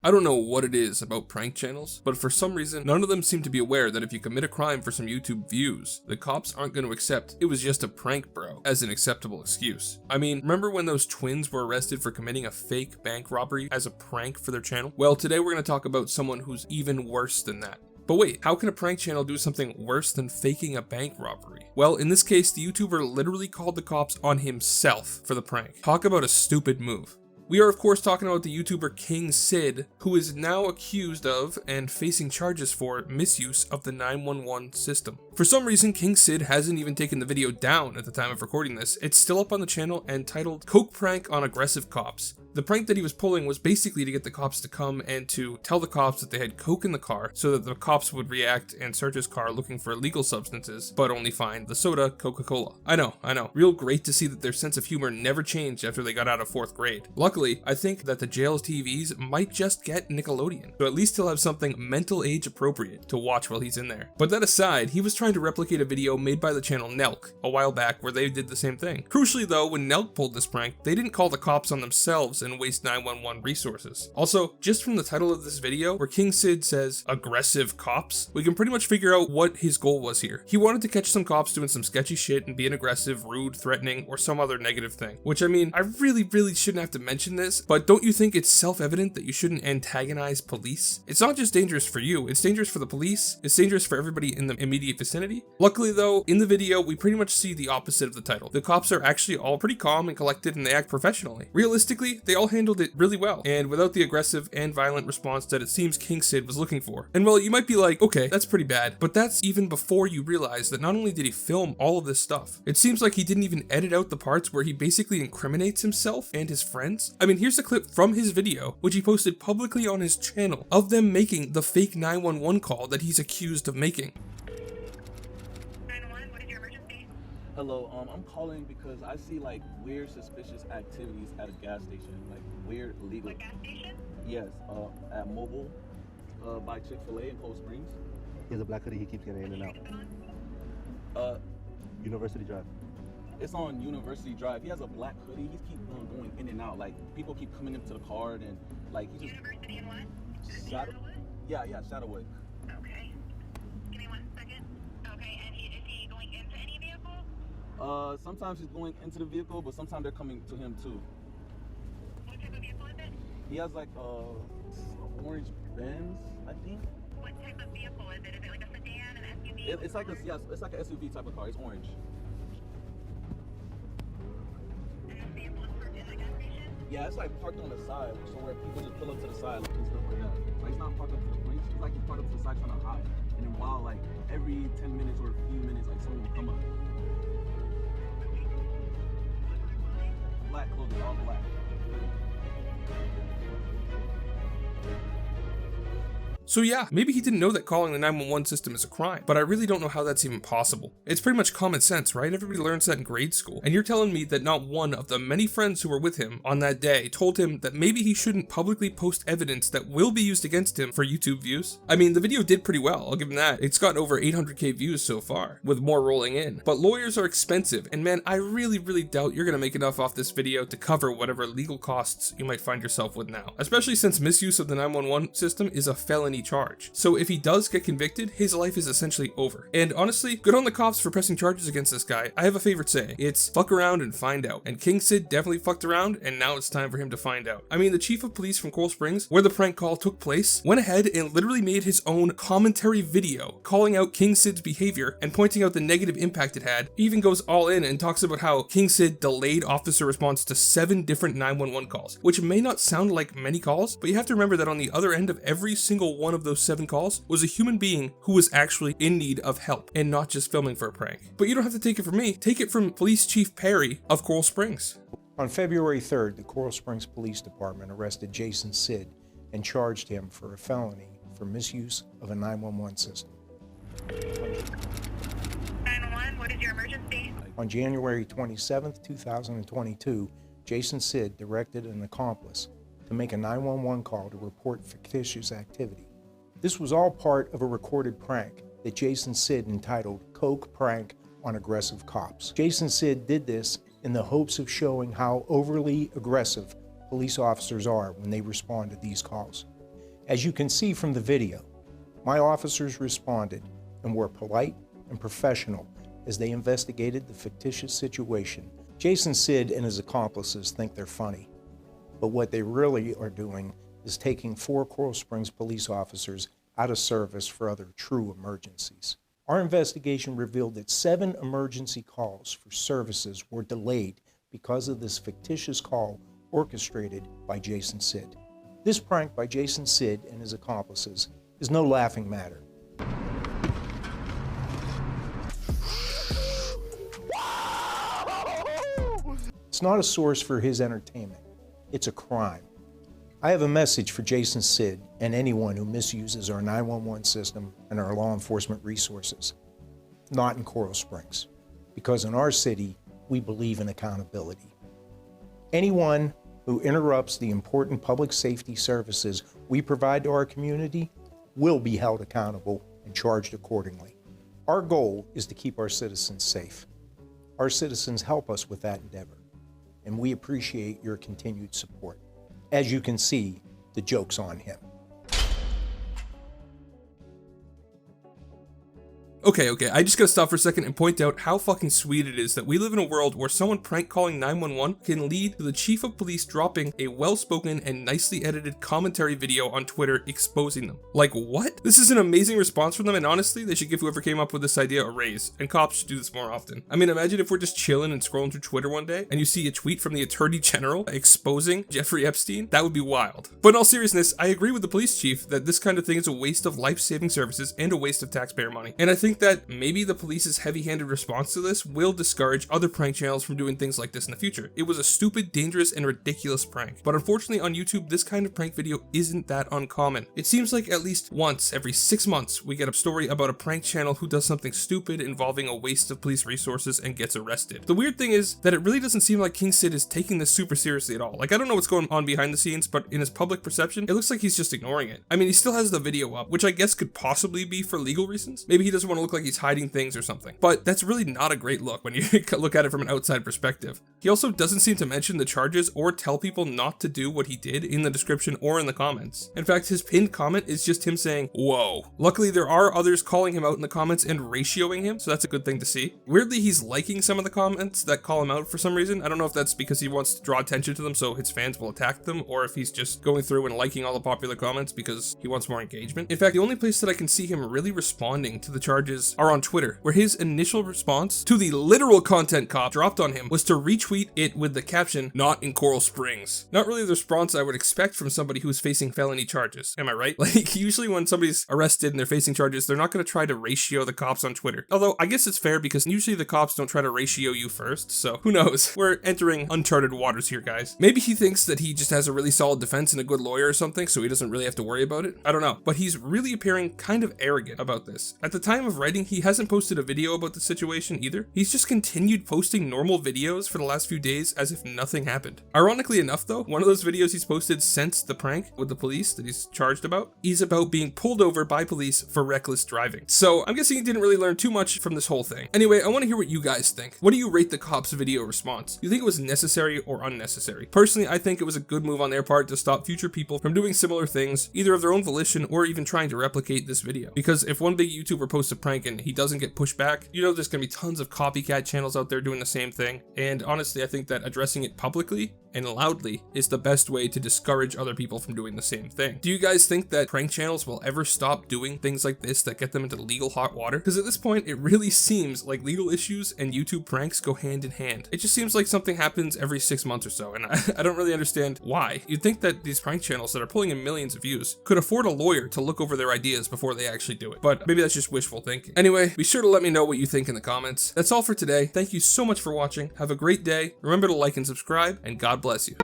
I don't know what it is about prank channels, but for some reason, none of them seem to be aware that if you commit a crime for some YouTube views, the cops aren't going to accept it was just a prank, bro, as an acceptable excuse. I mean, remember when those twins were arrested for committing a fake bank robbery as a prank for their channel? Well, today we're going to talk about someone who's even worse than that. But wait, how can a prank channel do something worse than faking a bank robbery? Well, in this case, the YouTuber literally called the cops on himself for the prank. Talk about a stupid move. We are of course talking about the YouTuber King Sid, who is now accused of and facing charges for misuse of the 911 system. For some reason, King Sid hasn't even taken the video down at the time of recording this. It's still up on the channel and titled "Coke Prank on Aggressive Cops." The prank that he was pulling was basically to get the cops to come and to tell the cops that they had coke in the car so that the cops would react and search his car looking for illegal substances, but only find the soda Coca-Cola. I know. Real great to see that their sense of humor never changed after they got out of 4th grade. Luckily, I think that the jail's TVs might just get Nickelodeon, so at least he'll have something mental age appropriate to watch while he's in there. But that aside, he was trying to replicate a video made by the channel Nelk a while back where they did the same thing. Crucially though, when Nelk pulled this prank, they didn't call the cops on themselves and waste 911 resources. Also, just from the title of this video, where King Sid says aggressive cops, we can pretty much figure out what his goal was here. He wanted to catch some cops doing some sketchy shit and being aggressive, rude, threatening, or some other negative thing. Which, I mean, I really shouldn't have to mention this, but don't you think it's self-evident that you shouldn't antagonize police? It's not just dangerous for you, it's dangerous for the police, it's dangerous for everybody in the immediate vicinity. Luckily though, in the video, we pretty much see the opposite of the title. The cops are actually all pretty calm and collected and they act professionally. Realistically, they all handled it really well, and without the aggressive and violent response that it seems King Sid was looking for. And well, you might be like, okay, that's pretty bad, but that's even before you realize that not only did he film all of this stuff, it seems like he didn't even edit out the parts where he basically incriminates himself and his friends. I mean, here's a clip from his video, which he posted publicly on his channel, of them making the fake 911 call that he's accused of making. Hello, I'm calling because I see like weird suspicious activities at a gas station, like weird illegal. What gas station? Yes, at Mobile, by Chick-fil-A in Cold Springs. He has a black hoodie, he keeps getting in and out. University Drive. It's on University Drive. He has a black hoodie, he keeps going in and out, like people keep coming into the car and like he just... University and what? Shadowwood? Yeah, Shadowwood. Okay. Give me 1 second. Okay, and is he going into any vehicle? Sometimes he's going into the vehicle, but sometimes they're coming to him too. What type of vehicle is it? He has like orange Benz, I think. What type of vehicle is it? Is it like a sedan, an SUV? It's like it's like an SUV type of car. It's orange. And this vehicle is parked in the gas station? Yeah, it's like parked on the side, so where people just pull up to the side like and stuff like that. Like it's not parked up to the front. It's like he's parked up to the side trying to hide. And then while like every 10 minutes or a few minutes, like someone will come up. Black clothing, all black. So yeah, maybe he didn't know that calling the 911 system is a crime, but I really don't know how that's even possible. It's pretty much common sense, right? Everybody learns that in grade school. And you're telling me that not one of the many friends who were with him on that day told him that maybe he shouldn't publicly post evidence that will be used against him for YouTube views? I mean, the video did pretty well, I'll give him that. It's got over 800k views so far, with more rolling in. But lawyers are expensive, and man, I really doubt you're gonna make enough off this video to cover whatever legal costs you might find yourself with now. Especially since misuse of the 911 system is a felony charge. So if he does get convicted, his life is essentially over. And honestly, good on the cops for pressing charges against this guy. I have a favorite saying. It's fuck around and find out. And King Sid definitely fucked around, and now it's time for him to find out. I mean, the chief of police from Cold Springs, where the prank call took place, went ahead and literally made his own commentary video calling out King Sid's behavior and pointing out the negative impact it had. He even goes all in and talks about how King Sid delayed officer response to 7 different 911 calls, which may not sound like many calls, but you have to remember that on the other end of every single one of those 7 calls was a human being who was actually in need of help and not just filming for a prank. But you don't have to take it from me, take it from Police Chief Perry of Coral Springs. On February 3rd, the Coral Springs Police Department arrested Jason Sid and charged him for a felony for misuse of a 911 system. 911, what is your emergency? On January 27th, 2022, Jason Sid directed an accomplice to make a 911 call to report fictitious activity. This was all part of a recorded prank that Jason Sid entitled Coke Prank on Aggressive Cops. Jason Sid did this in the hopes of showing how overly aggressive police officers are when they respond to these calls. As you can see from the video, my officers responded and were polite and professional as they investigated the fictitious situation. Jason Sid and his accomplices think they're funny, but what they really are doing is taking 4 Coral Springs police officers out of service for other true emergencies. Our investigation revealed that 7 emergency calls for services were delayed because of this fictitious call orchestrated by Jason Sid. This prank by Jason Sid and his accomplices is no laughing matter. It's not a source for his entertainment. It's a crime. I have a message for Jason Sid and anyone who misuses our 911 system and our law enforcement resources. Not in Coral Springs, because in our city, we believe in accountability. Anyone who interrupts the important public safety services we provide to our community will be held accountable and charged accordingly. Our goal is to keep our citizens safe. Our citizens help us with that endeavor, and we appreciate your continued support. As you can see, the joke's on him. Okay, I just gotta stop for a second and point out how fucking sweet it is that we live in a world where someone prank calling 911 can lead to the chief of police dropping a well-spoken and nicely edited commentary video on Twitter exposing them. Like, what? This is an amazing response from them, and honestly, they should give whoever came up with this idea a raise, and cops should do this more often. I mean, imagine if we're just chilling and scrolling through Twitter one day, and you see a tweet from the Attorney General exposing Jeffrey Epstein. That would be wild. But in all seriousness, I agree with the police chief that this kind of thing is a waste of life-saving services and a waste of taxpayer money. And I think that maybe the police's heavy-handed response to this will discourage other prank channels from doing things like this in the future. It was a stupid, dangerous, and ridiculous prank. But unfortunately on YouTube, this kind of prank video isn't that uncommon. It seems like at least once every 6 months, we get a story about a prank channel who does something stupid involving a waste of police resources and gets arrested. The weird thing is that it really doesn't seem like King Sid is taking this super seriously at all. Like, I don't know what's going on behind the scenes, but in his public perception, it looks like he's just ignoring it. I mean, he still has the video up, which I guess could possibly be for legal reasons. Maybe he doesn't want to look like he's hiding things or something, but that's really not a great look when you look at it from an outside perspective. He also doesn't seem to mention the charges or tell people not to do what he did in the description or in the comments. In fact, his pinned comment is just him saying, "Whoa." Luckily, there are others calling him out in the comments and ratioing him, so that's a good thing to see. Weirdly, he's liking some of the comments that call him out for some reason. I don't know if that's because he wants to draw attention to them so his fans will attack them, or if he's just going through and liking all the popular comments because he wants more engagement. In fact, the only place that I can see him really responding to the charges are on Twitter, where his initial response to the literal content cop dropped on him was to retweet it with the caption, "Not in Coral Springs." Not really the response I would expect from somebody who's facing felony charges. Am I right? Like, usually when somebody's arrested and they're facing charges, they're not going to try to ratio the cops on Twitter. Although, I guess it's fair because usually the cops don't try to ratio you first, so who knows? We're entering uncharted waters here, guys. Maybe he thinks that he just has a really solid defense and a good lawyer or something, so he doesn't really have to worry about it. I don't know, but he's really appearing kind of arrogant about this. At the time of writing, he hasn't posted a video about the situation either. He's just continued posting normal videos for the last few days as if nothing happened. Ironically enough though, one of those videos he's posted since the prank with the police that he's charged about is about being pulled over by police for reckless driving. So I'm guessing he didn't really learn too much from this whole thing. Anyway, I want to hear what you guys think. What do you rate the cops' video response? Do you think it was necessary or unnecessary? Personally, I think it was a good move on their part to stop future people from doing similar things, either of their own volition or even trying to replicate this video. Because if one big YouTuber posts a prank and he doesn't get pushed back, you know there's gonna be tons of copycat channels out there doing the same thing. And honestly, I think that addressing it publicly and loudly is the best way to discourage other people from doing the same thing. Do you guys think that prank channels will ever stop doing things like this that get them into legal hot water? Because at this point, it really seems like legal issues and YouTube pranks go hand in hand. It just seems like something happens every 6 months or so, and I don't really understand why. You'd think that these prank channels that are pulling in millions of views could afford a lawyer to look over their ideas before they actually do it, but maybe that's just wishful thinking. Anyway, be sure to let me know what you think in the comments. That's all for today. Thank you so much for watching. Have a great day. Remember to like and subscribe, and God bless you.